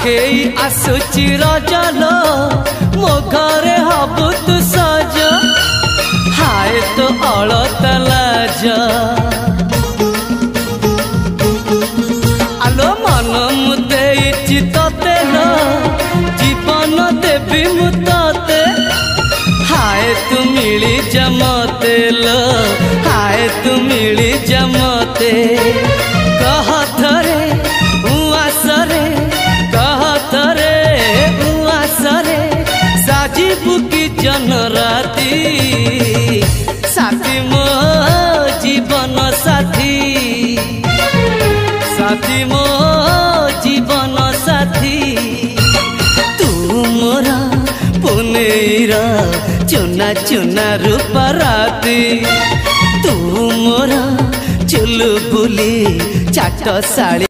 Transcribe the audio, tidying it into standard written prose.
आखेई आसुची रजलो मो घरे हबु तु सज हाय तो अलत लाज आलो मन मुदेइछि तते लो जीवन देवी मु तते हाय तू मिली जमते लो हाय तू मिली जमते कह थरे उआसरे कह थरे उआसरे साजिबु की जन राती साथी मो जीवन साथी साथी मो जीवन साथी तू मोरा पुनेरा चुना चुना रूपा राती तू मोरा चुलबुली चाट साड़ी।